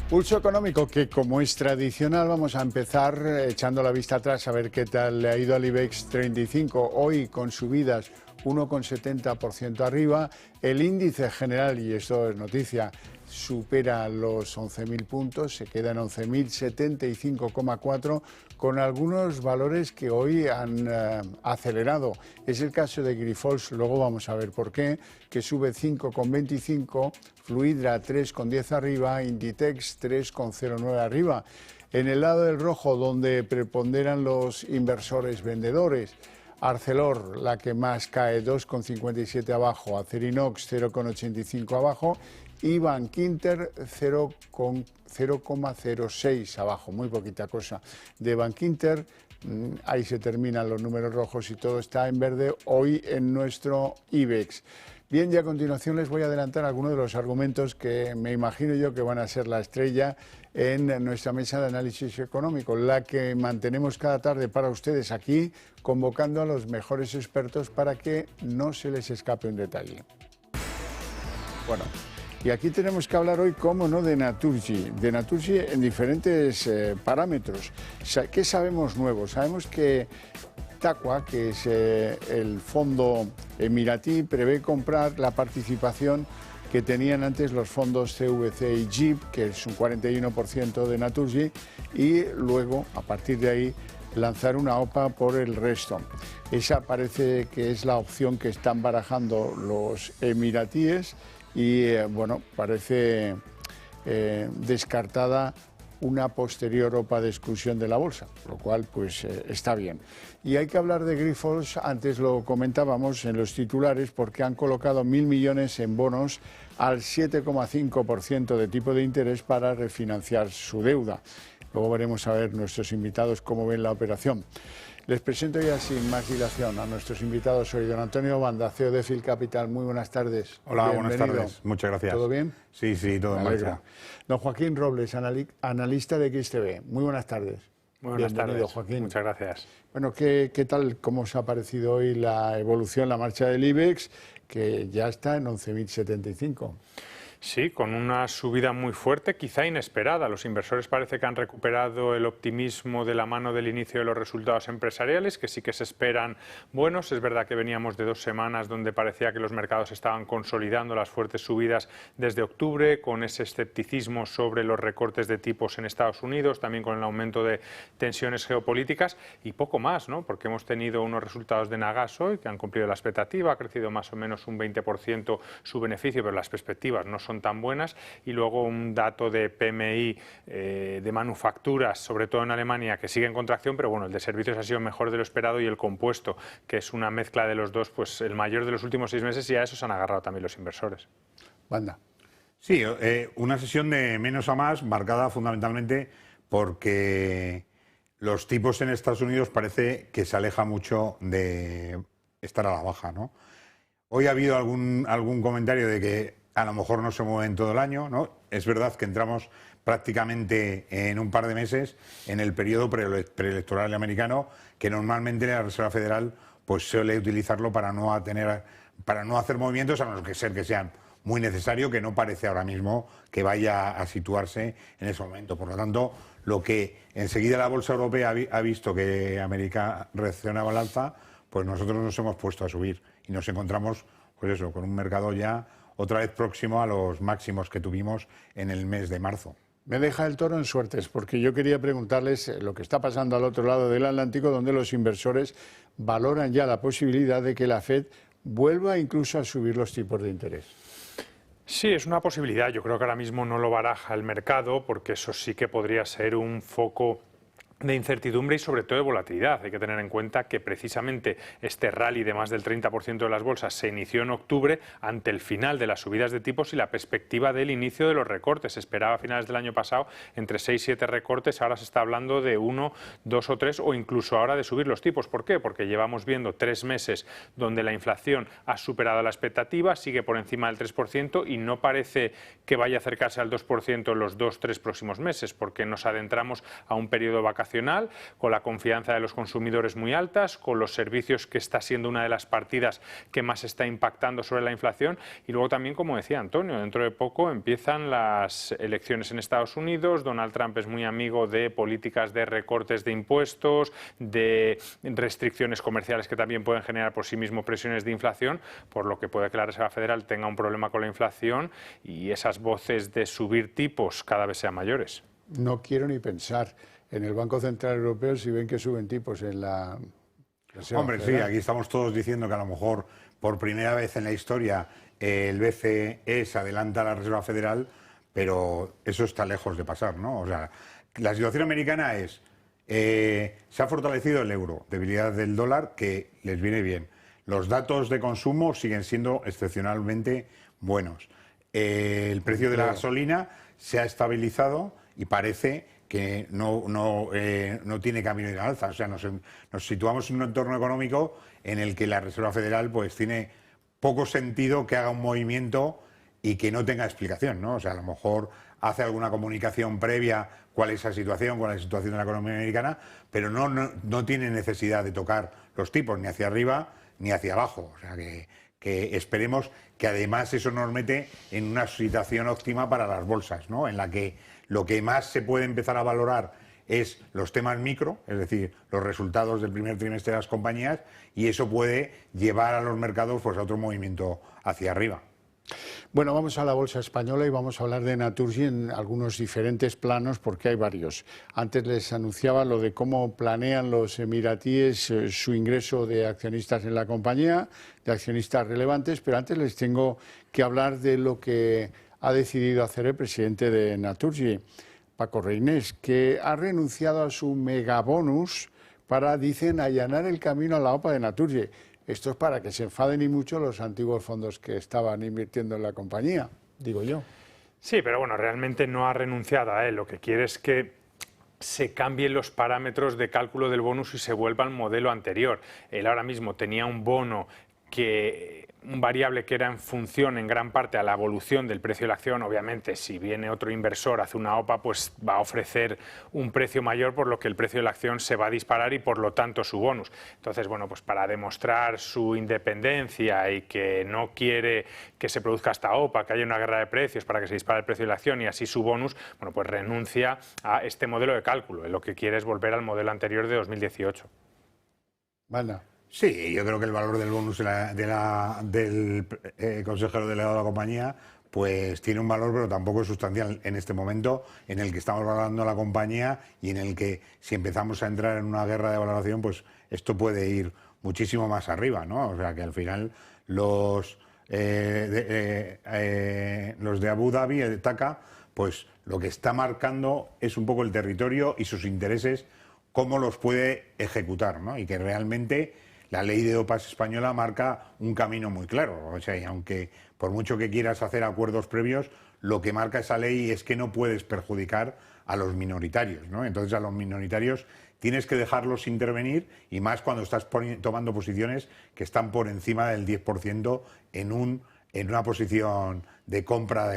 Pulso económico que, como es tradicional, vamos a empezar echando la vista atrás a ver qué tal le ha ido al IBEX 35. Hoy con subidas 1,70% arriba. El índice general, y esto es noticia, supera los 11.000 puntos, se queda en 11.075,4 con algunos valores que hoy han acelerado. Es el caso de Grifols, luego vamos a ver por qué, que sube 5,25, Fluidra 3,10 arriba, Inditex 3,09 arriba. En el lado del rojo, donde preponderan los inversores vendedores, Arcelor, la que más cae, 2,57 abajo, Acerinox 0,85 abajo y Bankinter 0,06 abajo, muy poquita cosa. De Bankinter, ahí se terminan los números rojos y todo está en verde hoy en nuestro IBEX. Bien, y a continuación les voy a adelantar algunos de los argumentos que me imagino yo que van a ser la estrella en nuestra mesa de análisis económico, la que mantenemos cada tarde para ustedes aquí, convocando a los mejores expertos para que no se les escape un detalle. Bueno, y aquí tenemos que hablar hoy, cómo no, de Naturgy en diferentes parámetros. ¿Qué sabemos nuevo? Sabemos que Taqwa, que es el fondo emiratí, prevé comprar la participación que tenían antes los fondos CVC y JIP, que es un 41% de Naturgy, y luego, a partir de ahí, lanzar una OPA por el resto. Esa parece que es la opción que están barajando los emiratíes y, bueno, parece descartada una posterior OPA de exclusión de la bolsa, lo cual pues está bien. Y hay que hablar de Grifols, antes lo comentábamos en los titulares, porque han colocado 1.000 millones en bonos al 7,5% de tipo de interés para refinanciar su deuda. Luego veremos a ver nuestros invitados cómo ven la operación. Les presento ya sin más dilación a nuestros invitados hoy. Don Antonio Banda, CEO de Fil Capital. Muy buenas tardes. Hola, buenas tardes. Muchas gracias. ¿Todo bien? Sí, todo en marcha. Don Joaquín Robles, analista de XTB. Muy buenas tardes. Muy buenas tardes, Joaquín. Muchas gracias. Bueno, ¿qué tal, cómo os ha parecido hoy la evolución, la marcha del IBEX, que ya está en 11.075? Sí, con una subida muy fuerte, quizá inesperada. Los inversores parece que han recuperado el optimismo de la mano del inicio de los resultados empresariales, que sí que se esperan buenos. Es verdad que veníamos de 2 semanas donde parecía que los mercados estaban consolidando las fuertes subidas desde octubre, con ese escepticismo sobre los recortes de tipos en Estados Unidos, también con el aumento de tensiones geopolíticas y poco más, ¿no? Porque hemos tenido unos resultados de Nagas hoy que han cumplido la expectativa, ha crecido más o menos un 20% su beneficio, pero las perspectivas no son tan buenas, y luego un dato de PMI de manufacturas, sobre todo en Alemania, que sigue en contracción, pero bueno, el de servicios ha sido mejor de lo esperado, y el compuesto, que es una mezcla de los dos, pues el mayor de los últimos 6 meses, y a eso se han agarrado también los inversores. Banda. Sí, una sesión de menos a más, marcada fundamentalmente porque los tipos en Estados Unidos parece que se aleja mucho de estar a la baja, ¿no? Hoy ha habido algún comentario de que a lo mejor no se mueven todo el año, ¿no? Es verdad que entramos prácticamente en un par de meses en el periodo preelectoral americano, que normalmente la Reserva Federal pues suele utilizarlo para no hacer movimientos, a no ser que sean muy necesarios, que no parece ahora mismo que vaya a situarse en ese momento. Por lo tanto, lo que enseguida la bolsa europea ha visto que América reaccionaba al alza, pues nosotros nos hemos puesto a subir y nos encontramos, pues eso, con un mercado ya otra vez próximo a los máximos que tuvimos en el mes de marzo. Me deja el toro en suertes, porque yo quería preguntarles lo que está pasando al otro lado del Atlántico, donde los inversores valoran ya la posibilidad de que la FED vuelva incluso a subir los tipos de interés. Sí, es una posibilidad. Yo creo que ahora mismo no lo baraja el mercado, porque eso sí que podría ser un foco de incertidumbre y sobre todo de volatilidad. Hay que tener en cuenta que precisamente este rally de más del 30% de las bolsas se inició en octubre ante el final de las subidas de tipos y la perspectiva del inicio de los recortes. Se esperaba a finales del año pasado entre 6 y 7 recortes, ahora se está hablando de 1, 2 o 3 o incluso ahora de subir los tipos. ¿Por qué? Porque llevamos viendo 3 meses donde la inflación ha superado la expectativa, sigue por encima del 3% y no parece que vaya a acercarse al 2% en los 2-3 próximos meses, porque nos adentramos a un periodo vacacional internacional, con la confianza de los consumidores muy altas, con los servicios, que está siendo una de las partidas que más está impactando sobre la inflación, y luego también, como decía Antonio, dentro de poco empiezan las elecciones en Estados Unidos. Donald Trump es muy amigo de políticas de recortes de impuestos, de restricciones comerciales que también pueden generar por sí mismo presiones de inflación, por lo que puede que la Reserva Federal tenga un problema con la inflación y esas voces de subir tipos cada vez sean mayores. No quiero ni pensar en el Banco Central Europeo si ven que suben tipos en la Reserva Hombre, Federal. sí, aquí estamos todos diciendo que a lo mejor por primera vez en la historia el BCE se adelanta a la Reserva Federal, pero eso está lejos de pasar, ¿no? O sea, la situación americana es, se ha fortalecido el euro, debilidad del dólar, que les viene bien. Los datos de consumo siguen siendo excepcionalmente buenos. El precio de la gasolina se ha estabilizado y parece que no tiene camino de alza. O sea, nos situamos en un entorno económico en el que la Reserva Federal pues tiene poco sentido que haga un movimiento y que no tenga explicación, ¿no? O sea, a lo mejor hace alguna comunicación previa cuál es la situación de la economía americana, pero no tiene necesidad de tocar los tipos ni hacia arriba ni hacia abajo. O sea, que esperemos que además eso nos mete en una situación óptima para las bolsas, ¿no? En la que lo que más se puede empezar a valorar es los temas micro, es decir, los resultados del primer trimestre de las compañías, y eso puede llevar a los mercados pues, a otro movimiento hacia arriba. Bueno, vamos a la bolsa española y vamos a hablar de Naturgy en algunos diferentes planos, porque hay varios. Antes les anunciaba lo de cómo planean los emiratíes su ingreso de accionistas en la compañía, de accionistas relevantes, pero antes les tengo que hablar de lo que ha decidido hacer el presidente de Naturgy, Paco Reynés, que ha renunciado a su megabonus para, dicen, allanar el camino a la OPA de Naturgy. Esto es para que se enfaden y mucho los antiguos fondos que estaban invirtiendo en la compañía, digo yo. Sí, pero bueno, realmente no ha renunciado a él. Lo que quiere es que se cambien los parámetros de cálculo del bonus y se vuelva al modelo anterior. Él ahora mismo tenía un bono un variable que era en función en gran parte a la evolución del precio de la acción. Obviamente, si viene otro inversor, hace una OPA, pues va a ofrecer un precio mayor, por lo que el precio de la acción se va a disparar y por lo tanto su bonus. Entonces, bueno, pues para demostrar su independencia y que no quiere que se produzca esta OPA, que haya una guerra de precios para que se dispare el precio de la acción y así su bonus, bueno, pues renuncia a este modelo de cálculo. Lo que quiere es volver al modelo anterior de 2018. Vale. Sí, yo creo que el valor del bonus del consejero delegado de la compañía pues tiene un valor, pero tampoco es sustancial en este momento en el que estamos valorando la compañía y en el que si empezamos a entrar en una guerra de valoración, pues esto puede ir muchísimo más arriba, ¿no? O sea que al final los de Abu Dhabi, el TACA, pues lo que está marcando es un poco el territorio y sus intereses, cómo los puede ejecutar, ¿no? Y que realmente la ley de OPAs española marca un camino muy claro. O sea, y aunque por mucho que quieras hacer acuerdos previos, lo que marca esa ley es que no puedes perjudicar a los minoritarios, ¿no? Entonces a los minoritarios tienes que dejarlos intervenir, y más cuando estás tomando posiciones que están por encima del 10% en una posición de compra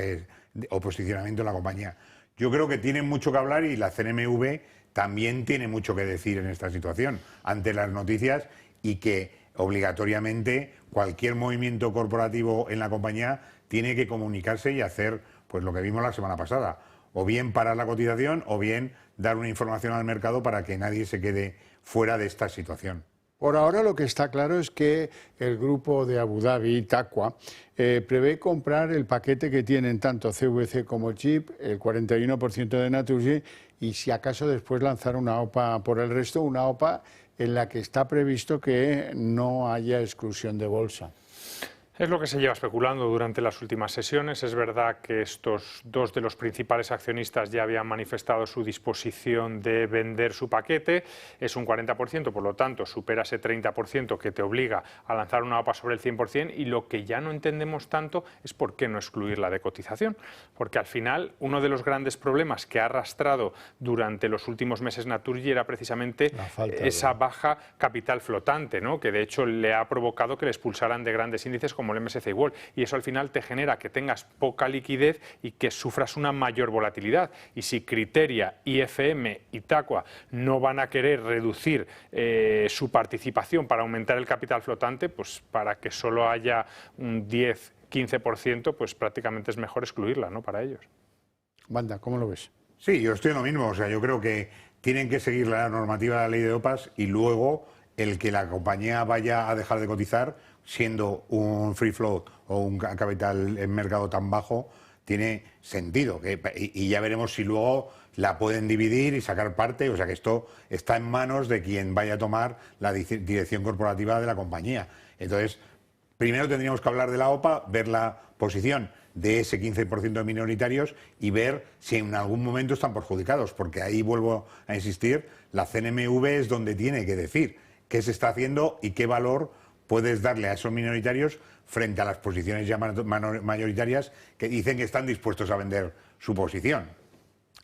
o posicionamiento en la compañía. Yo creo que tienen mucho que hablar y la CNMV también tiene mucho que decir en esta situación ante las noticias, y que obligatoriamente cualquier movimiento corporativo en la compañía tiene que comunicarse y hacer pues lo que vimos la semana pasada, o bien parar la cotización o bien dar una información al mercado para que nadie se quede fuera de esta situación. Por ahora lo que está claro es que el grupo de Abu Dhabi, TAQA, prevé comprar el paquete que tienen tanto CVC como Chip, el 41% de Naturgy, y si acaso después lanzar una OPA por el resto, una OPA en la que está previsto que no haya exclusión de bolsa. Es lo que se lleva especulando durante las últimas sesiones. Es verdad que estos dos de los principales accionistas ya habían manifestado su disposición de vender su paquete. Es un 40%, por lo tanto supera ese 30% que te obliga a lanzar una OPA sobre el 100%, y lo que ya no entendemos tanto es por qué no excluirla de cotización. Porque al final uno de los grandes problemas que ha arrastrado durante los últimos meses Naturgy era precisamente esa baja capital flotante, ¿no? Que de hecho le ha provocado que le expulsaran de grandes índices como como el MSCI World, y eso al final te genera que tengas poca liquidez y que sufras una mayor volatilidad. Y si Criteria, IFM y Taqua no van a querer reducir su participación para aumentar el capital flotante, pues para que solo haya un 10-15%, pues prácticamente es mejor excluirla, ¿no?, para ellos. Wanda, ¿cómo lo ves? Sí, yo estoy en lo mismo. O sea, yo creo que tienen que seguir la normativa de la ley de OPAs y luego el que la compañía vaya a dejar de cotizar, siendo un free float o un capital en mercado tan bajo, tiene sentido. Y ya veremos si luego la pueden dividir y sacar parte. O sea, que esto está en manos de quien vaya a tomar la dirección corporativa de la compañía. Entonces, primero tendríamos que hablar de la OPA, ver la posición de ese 15% de minoritarios y ver si en algún momento están perjudicados, porque ahí vuelvo a insistir, la CNMV es donde tiene que decir qué se está haciendo y qué valor puedes darle a esos minoritarios frente a las posiciones ya mayoritarias que dicen que están dispuestos a vender su posición.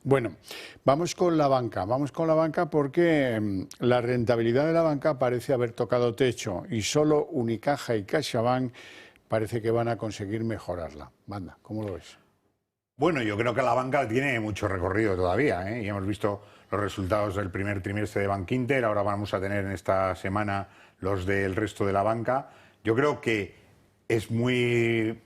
Bueno, vamos con la banca porque la rentabilidad de la banca parece haber tocado techo y solo Unicaja y CaixaBank parece que van a conseguir mejorarla. Wanda, ¿cómo lo ves? Bueno, yo creo que la banca tiene mucho recorrido todavía, ¿eh? Y hemos visto los resultados del primer trimestre de Bankinter, ahora vamos a tener en esta semana los del resto de la banca. Yo creo que es muy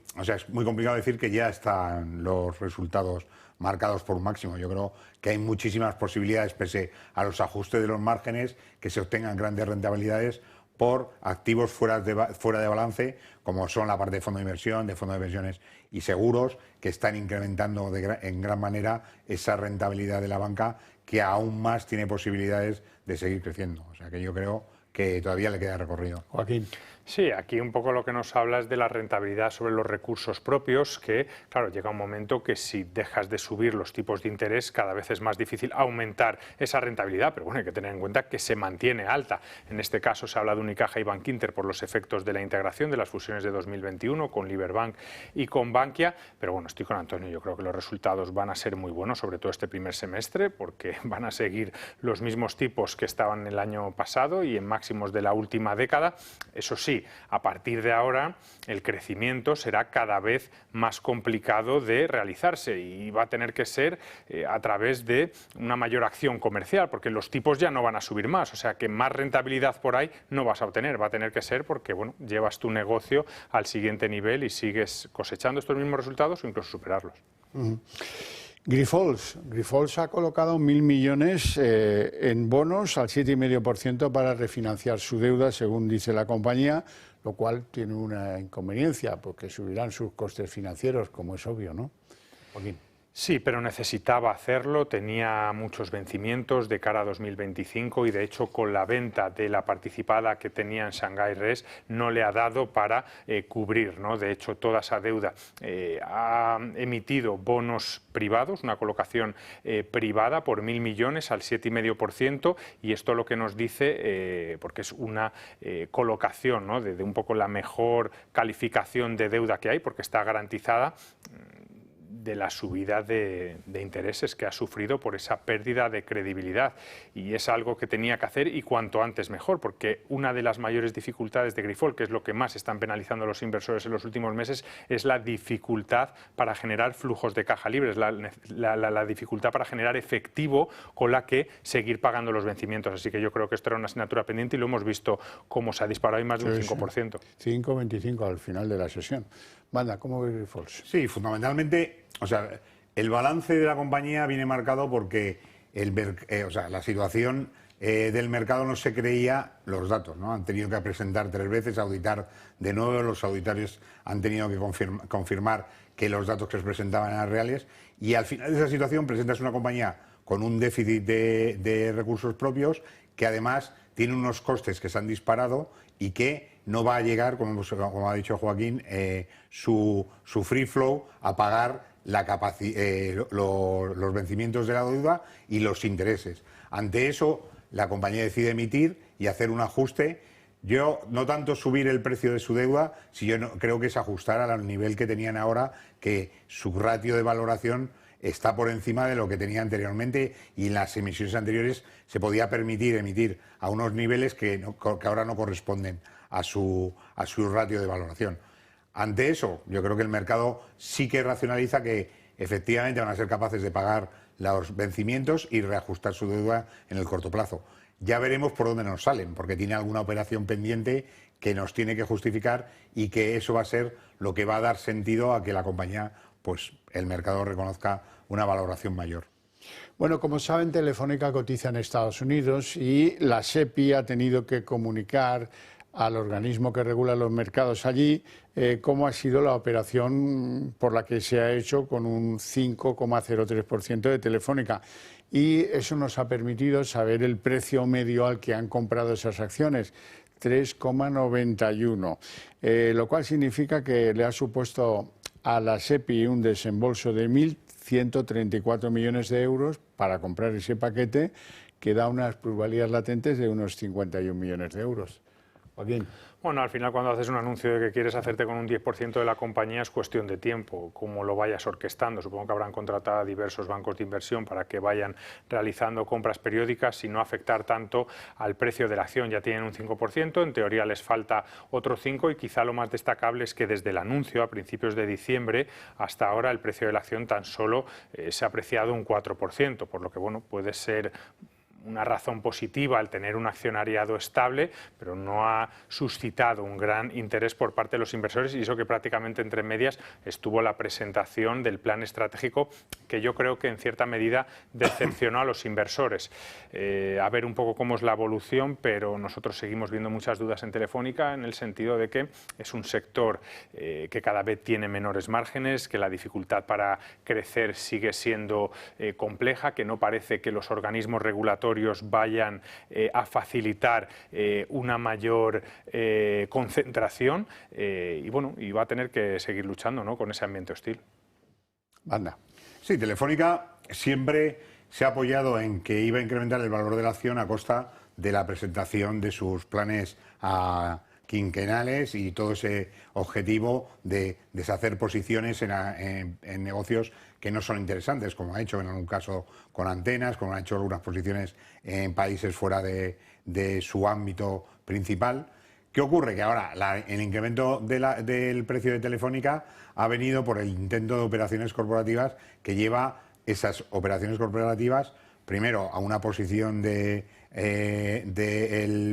complicado decir que ya están los resultados marcados por un máximo. Yo creo que hay muchísimas posibilidades, pese a los ajustes de los márgenes, que se obtengan grandes rentabilidades por activos fuera de balance, como son la parte de fondo de inversiones y seguros, que están incrementando en gran manera esa rentabilidad de la banca, que aún más tiene posibilidades de seguir creciendo. O sea que yo creo que todavía le queda recorrido. Joaquín. Sí, aquí un poco lo que nos habla es de la rentabilidad sobre los recursos propios, que claro, llega un momento que si dejas de subir los tipos de interés, cada vez es más difícil aumentar esa rentabilidad, pero bueno, hay que tener en cuenta que se mantiene alta. En este caso se habla de Unicaja y Bankinter por los efectos de la integración de las fusiones de 2021 con Liberbank y con Bankia, pero bueno, estoy con Antonio, yo creo que los resultados van a ser muy buenos, sobre todo este primer semestre, porque van a seguir los mismos tipos que estaban el año pasado y en máximos de la última década. Eso sí, a partir de ahora el crecimiento será cada vez más complicado de realizarse y va a tener que ser a través de una mayor acción comercial, porque los tipos ya no van a subir más, o sea que más rentabilidad por ahí no vas a obtener, va a tener que ser porque bueno, llevas tu negocio al siguiente nivel y sigues cosechando estos mismos resultados o incluso superarlos. Grifols ha colocado 1.000 millones en bonos al 7,5% para refinanciar su deuda, según dice la compañía, lo cual tiene una inconveniencia, porque subirán sus costes financieros, como es obvio, ¿no? Joaquín. Sí, pero necesitaba hacerlo, tenía muchos vencimientos de cara a 2025 y de hecho con la venta de la participada que tenía en Shanghai RES no le ha dado para cubrir, ¿no? De hecho toda esa deuda ha emitido bonos privados, una colocación privada por 1.000 millones al 7,5% y esto lo que nos dice, porque es una colocación, ¿no?, de un poco la mejor calificación de deuda que hay porque está garantizada, de la subida de intereses que ha sufrido por esa pérdida de credibilidad y es algo que tenía que hacer y cuanto antes mejor, porque una de las mayores dificultades de Grifols, que es lo que más están penalizando a los inversores en los últimos meses, es la dificultad para generar flujos de caja libres, la dificultad para generar efectivo con la que seguir pagando los vencimientos, así que yo creo que esto era una asignatura pendiente y lo hemos visto cómo se ha disparado y más de un 5%. 5,25 al final de la sesión. Wanda, ¿cómo ve Grifols? Sí, fundamentalmente, o sea, el balance de la compañía viene marcado porque la situación del mercado no se creía los datos, ¿no? Han tenido que presentar 3 veces, auditar de nuevo, los auditores han tenido que confirmar que los datos que se presentaban eran reales y al final de esa situación presentas una compañía con un déficit de recursos propios que además tiene unos costes que se han disparado y que no va a llegar, como ha dicho Joaquín, su free flow a pagar los vencimientos de la deuda y los intereses. Ante eso, la compañía decide emitir y hacer un ajuste. Yo no tanto subir el precio de su deuda, sino creo que es ajustar al nivel que tenían ahora, que su ratio de valoración está por encima de lo que tenía anteriormente y en las emisiones anteriores se podía permitir emitir a unos niveles que ahora no corresponden a su ratio de valoración. ante eso, yo creo que el mercado sí que racionaliza que efectivamente van a ser capaces de pagar los vencimientos y reajustar su deuda en el corto plazo. Ya veremos por dónde nos salen, porque tiene alguna operación pendiente que nos tiene que justificar y que eso va a ser lo que va a dar sentido a que la compañía, pues el mercado reconozca una valoración mayor. Bueno, como saben, Telefónica cotiza en Estados Unidos y la SEPI ha tenido que comunicar al organismo que regula los mercados allí cómo ha sido la operación por la que se ha hecho con un 5,03% de Telefónica. Y eso nos ha permitido saber el precio medio al que han comprado esas acciones, 3,91, lo cual significa que le ha supuesto a la SEPI un desembolso de 1.134 millones de euros para comprar ese paquete, que da unas plusvalías latentes de unos 51 millones de euros. Joaquín. Bueno, al final cuando haces un anuncio de que quieres hacerte con un 10% de la compañía es cuestión de tiempo, cómo lo vayas orquestando. Supongo que habrán contratado a diversos bancos de inversión para que vayan realizando compras periódicas y no afectar tanto al precio de la acción. Ya tienen un 5%, en teoría les falta otro 5% y quizá lo más destacable es que desde el anuncio a principios de diciembre hasta ahora el precio de la acción tan solo se ha apreciado un 4%, por lo que bueno, puede ser una razón positiva al tener un accionariado estable, pero no ha suscitado un gran interés por parte de los inversores, y eso que prácticamente entre medias estuvo la presentación del plan estratégico, que yo creo que en cierta medida decepcionó a los inversores. A ver un poco cómo es la evolución, pero nosotros seguimos viendo muchas dudas en Telefónica en el sentido de que es un sector que cada vez tiene menores márgenes, que la dificultad para crecer sigue siendo compleja, que no parece que los organismos regulatorios vayan a facilitar una mayor concentración y bueno, y va a tener que seguir luchando, ¿no?, con ese ambiente hostil. Anda. Sí, Telefónica siempre se ha apoyado en que iba a incrementar el valor de la acción a costa de la presentación de sus planes quinquenales y todo ese objetivo de deshacer posiciones en negocios que no son interesantes, como ha hecho en algún caso con Antenas, como ha hecho algunas posiciones en países fuera de su ámbito principal. ¿Qué ocurre? Que ahora el incremento del precio de Telefónica ha venido por el intento de operaciones corporativas que lleva esas operaciones corporativas primero a una posición del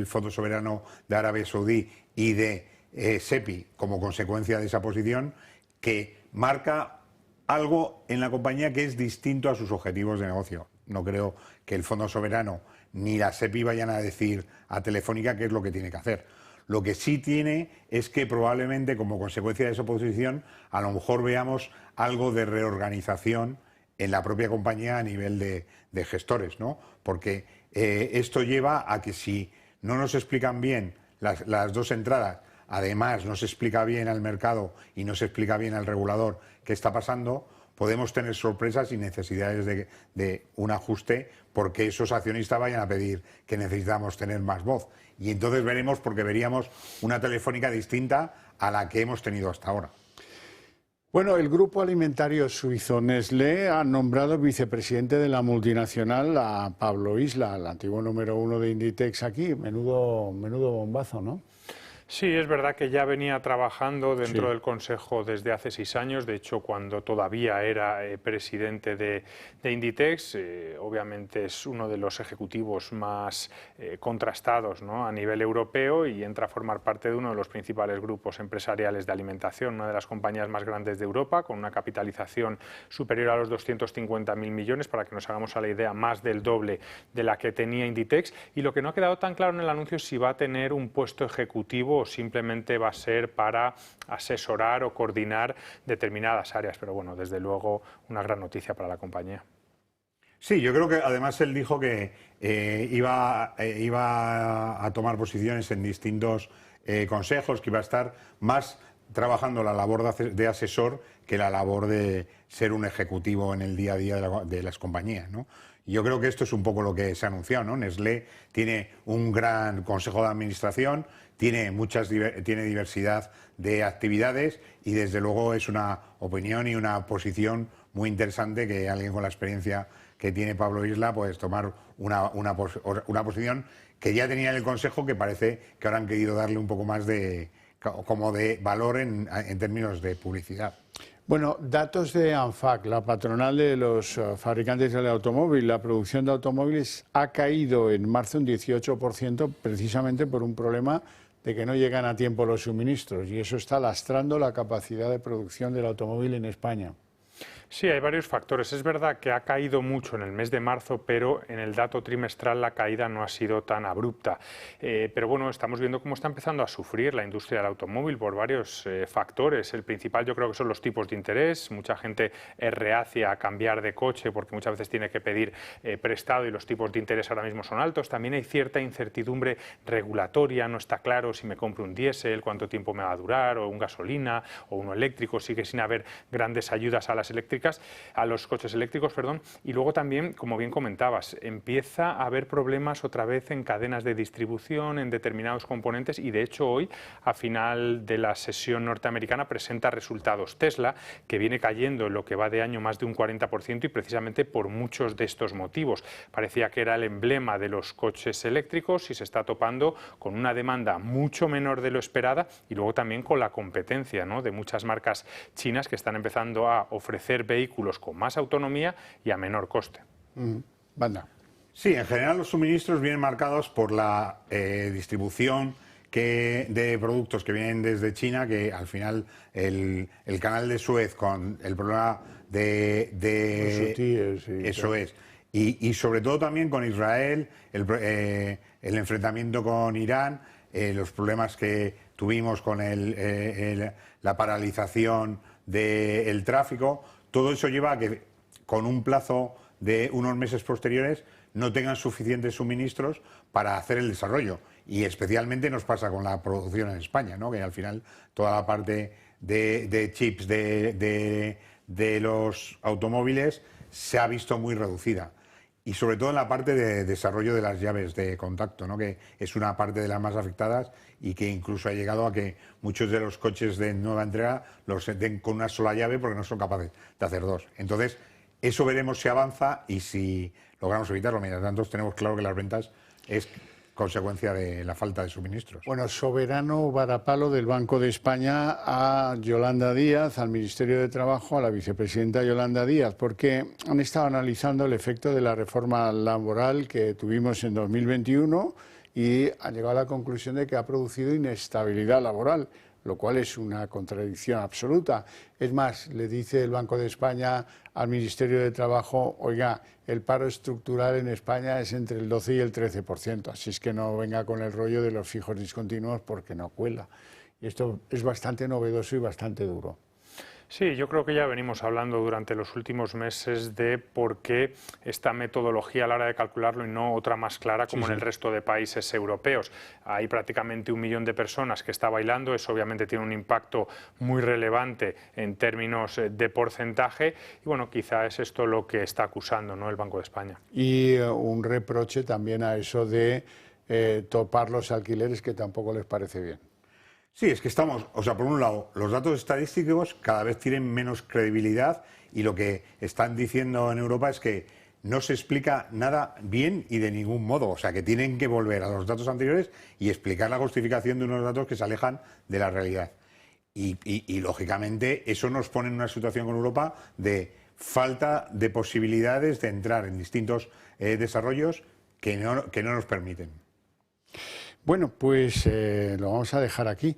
Fondo Soberano de Arabia Saudí y de SEPI como consecuencia de esa posición, que marca algo en la compañía que es distinto a sus objetivos de negocio. No creo que el Fondo Soberano ni la SEPI vayan a decir a Telefónica qué es lo que tiene que hacer. Lo que sí tiene es que probablemente como consecuencia de esa posición a lo mejor veamos algo de reorganización en la propia compañía a nivel de gestores, ¿no? Porque esto lleva a que si no nos explican bien las dos entradas, además no se explica bien al mercado y no se explica bien al regulador qué está pasando, podemos tener sorpresas y necesidades de un ajuste porque esos accionistas vayan a pedir que necesitamos tener más voz. Y entonces veremos, porque veríamos una Telefónica distinta a la que hemos tenido hasta ahora. Bueno, el grupo alimentario suizo Nestlé ha nombrado vicepresidente de la multinacional a Pablo Isla, el antiguo número 1 de Inditex aquí. Menudo bombazo, ¿no? Sí, es verdad que ya venía trabajando dentro Sí. del Consejo desde hace 6 años, de hecho cuando todavía era presidente de Inditex, obviamente es uno de los ejecutivos más contrastados, ¿no?, a nivel europeo, y entra a formar parte de uno de los principales grupos empresariales de alimentación, una de las compañías más grandes de Europa, con una capitalización superior a los 250.000 millones, para que nos hagamos a la idea, más del doble de la que tenía Inditex, y lo que no ha quedado tan claro en el anuncio es si va a tener un puesto ejecutivo o simplemente va a ser para asesorar o coordinar determinadas áreas. Pero bueno, desde luego una gran noticia para la compañía. Sí, yo creo que además él dijo que iba a tomar posiciones en distintos consejos, que iba a estar más trabajando la labor de asesor que la labor de ser un ejecutivo en el día a día de las compañías, ¿no? Y yo creo que esto es un poco lo que se ha anunciado, ¿no? Nestlé tiene un gran consejo de administración, tiene diversidad de actividades y desde luego es una opinión y una posición muy interesante que alguien con la experiencia que tiene Pablo Isla, pues tomar una posición que ya tenía en el Consejo, que parece que ahora han querido darle un poco más de como de valor en términos de publicidad. Bueno, datos de ANFAC, la patronal de los fabricantes del automóvil. La producción de automóviles ha caído en marzo un 18% precisamente por un problema de que no llegan a tiempo los suministros, y eso está lastrando la capacidad de producción del automóvil en España. Sí, hay varios factores. Es verdad que ha caído mucho en el mes de marzo, pero en el dato trimestral la caída no ha sido tan abrupta. Pero bueno, estamos viendo cómo está empezando a sufrir la industria del automóvil por varios factores. El principal yo creo que son los tipos de interés. Mucha gente es reacia a cambiar de coche porque muchas veces tiene que pedir prestado y los tipos de interés ahora mismo son altos. También hay cierta incertidumbre regulatoria. No está claro si me compro un diésel, cuánto tiempo me va a durar, o un gasolina, o uno eléctrico. Sigue sin haber grandes ayudas a las eléctricas, a los coches eléctricos, perdón. Y luego también, como bien comentabas, empieza a haber problemas otra vez en cadenas de distribución, en determinados componentes, y de hecho hoy, a final de la sesión norteamericana, presenta resultados Tesla, que viene cayendo en lo que va de año más de un 40%, y precisamente por muchos de estos motivos. Parecía que era el emblema de los coches eléctricos y se está topando con una demanda mucho menor de lo esperada, y luego también con la competencia, ¿no?, de muchas marcas chinas que están empezando a ofrecer vehículos con más autonomía y a menor coste. Banda. Sí, en general los suministros vienen marcados por la distribución de productos que vienen desde China, que al final el canal de Suez con el problema eso es. Y sobre todo también con Israel, el enfrentamiento con Irán, los problemas que tuvimos con la paralización del tráfico. Todo eso lleva a que con un plazo de unos meses posteriores no tengan suficientes suministros para hacer el desarrollo. Y especialmente nos pasa con la producción en España, ¿no?, que al final toda la parte de chips de los automóviles se ha visto muy reducida. Y sobre todo en la parte de desarrollo de las llaves de contacto, ¿no?, que es una parte de las más afectadas y que incluso ha llegado a que muchos de los coches de nueva entrega los den con una sola llave porque no son capaces de hacer dos. Entonces, eso veremos si avanza y si logramos evitarlo. Mientras tanto, tenemos claro que las ventas es consecuencia de la falta de suministros. Bueno, soberano varapalo del Banco de España a Yolanda Díaz, al Ministerio de Trabajo, a la vicepresidenta Yolanda Díaz, porque han estado analizando el efecto de la reforma laboral que tuvimos en 2021 y han llegado a la conclusión de que ha producido inestabilidad laboral, lo cual es una contradicción absoluta. Es más, le dice el Banco de España al Ministerio de Trabajo: oiga, el paro estructural en España es entre el 12 y el 13%, así es que no venga con el rollo de los fijos discontinuos porque no cuela. Y esto es bastante novedoso y bastante duro. Sí, yo creo que ya venimos hablando durante los últimos meses de por qué esta metodología a la hora de calcularlo y no otra más clara como en el resto de países europeos. Hay prácticamente 1 millón de personas que está bailando, eso obviamente tiene un impacto muy relevante en términos de porcentaje y bueno, quizá es esto lo que está acusando, ¿no?, el Banco de España. Y un reproche también a eso de topar los alquileres, que tampoco les parece bien. Sí, es que estamos, o sea, por un lado, los datos estadísticos cada vez tienen menos credibilidad y lo que están diciendo en Europa es que no se explica nada bien y de ningún modo. O sea, que tienen que volver a los datos anteriores y explicar la justificación de unos datos que se alejan de la realidad. Y lógicamente, eso nos pone en una situación con Europa de falta de posibilidades de entrar en distintos desarrollos que no nos permiten. Bueno, pues lo vamos a dejar aquí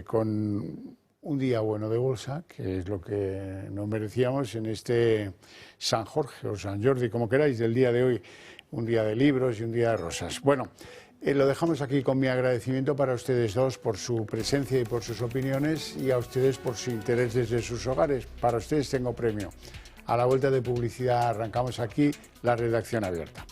con un día bueno de bolsa, que es lo que nos merecíamos en este San Jorge o San Jordi, como queráis, del día de hoy, un día de libros y un día de rosas. Bueno, lo dejamos aquí con mi agradecimiento para ustedes dos por su presencia y por sus opiniones, y a ustedes por su interés desde sus hogares. Para ustedes tengo premio. A la vuelta de publicidad arrancamos aquí la redacción abierta.